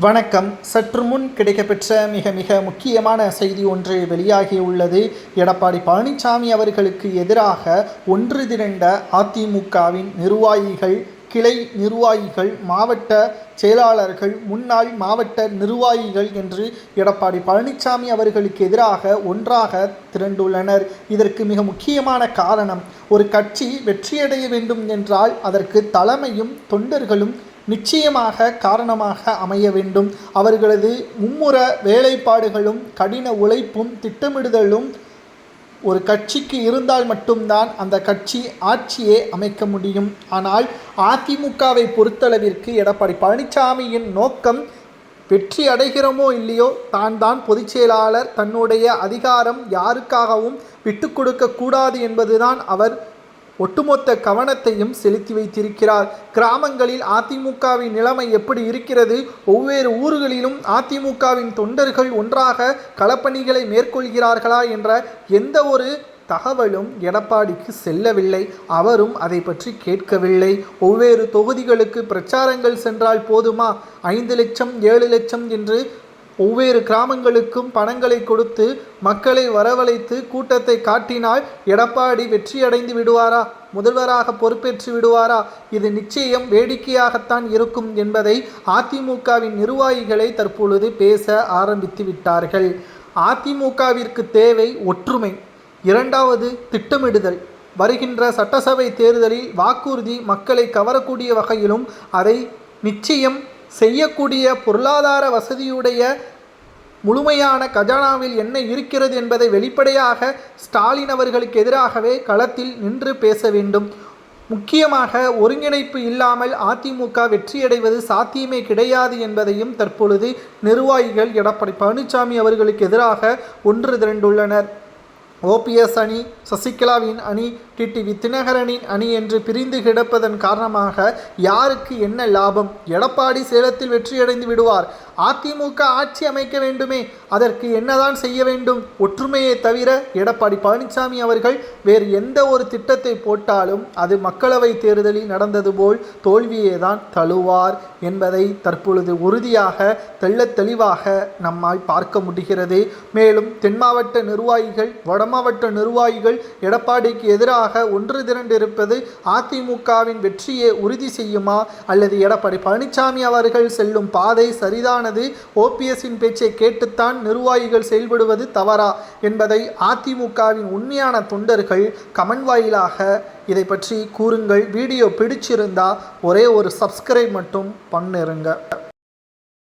வணக்கம். சற்று முன் கிடைக்கப்பெற்ற மிக முக்கியமான செய்தி ஒன்று வெளியாகியுள்ளது. எடப்பாடி பழனிசாமி அவர்களுக்கு எதிராக ஒன்று திரண்ட அதிமுகவின் நிர்வாகிகள், கிளை நிர்வாகிகள், மாவட்ட செயலாளர்கள், முன்னாள் மாவட்ட நிர்வாகிகள் என்று எடப்பாடி பழனிசாமி அவர்களுக்கு எதிராக ஒன்றாக திரண்டுள்ளனர். இதற்கு மிக முக்கியமான காரணம், ஒரு கட்சி வெற்றியடைய வேண்டும் என்றால் அதற்கு தலைமையும் தொண்டர்களும் நிச்சயமாக காரணமாக அமைய வேண்டும். அவர்களது மும்முர வேலைப்பாடுகளும் கடின உழைப்பும் திட்டமிடுதலும் ஒரு கட்சிக்கு இருந்தால் மட்டும்தான் அந்த கட்சி ஆட்சியே அமைக்க முடியும். ஆனால் அதிமுகவை பொறுத்தளவிற்கு எடப்பாடி பழனிசாமியின் நோக்கம் வெற்றி அடைகிறோமோ இல்லையோ தான் பொதுச் செயலாளர், தன்னுடைய அதிகாரம் யாருக்காகவும் விட்டு கொடுக்க கூடாது என்பதுதான் அவர் ஒட்டுமொத்த கவனத்தையும் செலுத்தி வைத்திருக்கிறார். கிராமங்களில் அதிமுகவின் நிலைமை எப்படி இருக்கிறது, ஒவ்வொரு ஊர்களிலும் அதிமுகவின் தொண்டர்கள் ஒன்றாக களப்பணிகளை மேற்கொள்கிறார்களா என்ற எந்த ஒரு தகவலும் எடப்பாடிக்கு செல்லவில்லை. அவரும் அதை பற்றி கேட்கவில்லை. ஒவ்வொரு தொகுதிகளுக்கு பிரச்சாரங்கள் சென்றால் போதுமா, 5 லட்சம் 7 லட்சம் என்று ஒவ்வொரு கிராமங்களுக்கும் பணங்களை கொடுத்து மக்களை வரவழைத்து கூட்டத்தை காட்டினால் எடப்பாடி வெற்றியடைந்து விடுவாரா, முதல்வராக பொறுப்பேற்று விடுவாரா? இது நிச்சயம் வேடிக்கையாகத்தான் இருக்கும் என்பதை அதிமுகவின் நிர்வாகிகளை தற்பொழுது பேச ஆரம்பித்து விட்டார்கள். அதிமுகவிற்கு தேவை ஒற்றுமை, இரண்டாவது திட்டமிடுதல். வருகின்ற சட்டசபை தேர்தலில் வாக்குறுதி மக்களை கவரக்கூடிய வகையிலும் அதை நிச்சயம் செய்யக்கூடிய பொருளாதார வசதியுடைய முழுமையான கஜானாவில் என்ன இருக்கிறது என்பதை வெளிப்படையாக ஸ்டாலின் அவர்களுக்கு எதிராகவே களத்தில் நின்று பேச வேண்டும். முக்கியமாக ஒருங்கிணைப்பு இல்லாமல் அதிமுக வெற்றியடைவது சாத்தியமே கிடையாது என்பதையும் தற்பொழுது நிர்வாகிகள் எடப்பாடி பழனிசாமி அவர்களுக்கு எதிராக ஒன்று திரண்டுள்ளனர். ஓபிஎஸ் அணி, சசிகலாவின் அணி, டிடிவி தினகரனின் அணி என்று பிரிந்து கிடப்பதன் காரணமாக யாருக்கு என்ன லாபம்? எடப்பாடி சேலத்தில் வெற்றியடைந்து விடுவார். அதிமுக ஆட்சி அமைக்க வேண்டுமே, அதற்கு என்னதான் செய்ய வேண்டும்? ஒற்றுமையை தவிர எடப்பாடி பழனிசாமி அவர்கள் வேறு எந்த ஒரு திட்டத்தை போட்டாலும் அது மக்களவை தேர்தலில் நடந்தது போல் தோல்வியே தான் தழுவார் என்பதை தற்பொழுது உறுதியாக தெள்ளத் தெளிவாக நம்மால் பார்க்க முடிகிறது. மேலும் தென் மாவட்ட நிர்வாகிகள், வடமாவட்ட நிர்வாகிகள் எடப்பாடிக்கு எதிராக ஒன்று திரண்டிருப்பது அதிமுகவின் வெற்றியை உறுதி செய்யுமா, அல்லது எடப்பாடி பழனிசாமி அவர்கள் செல்லும் பாதை சரிதானது, ஓபிஎஸ்ஸின் பேச்சை கேட்டுத்தான் நிர்வாகிகள் செயல்படுவது தவறா என்பதை அதிமுகவின் உண்மையான தொண்டர்கள் கமெண்ட் வாயிலாக இதை பற்றி கூறுங்கள். வீடியோ பிடிச்சிருந்தா ஒரே ஒரு சப்ஸ்கிரைப் மட்டும் பண்ணிருங்க.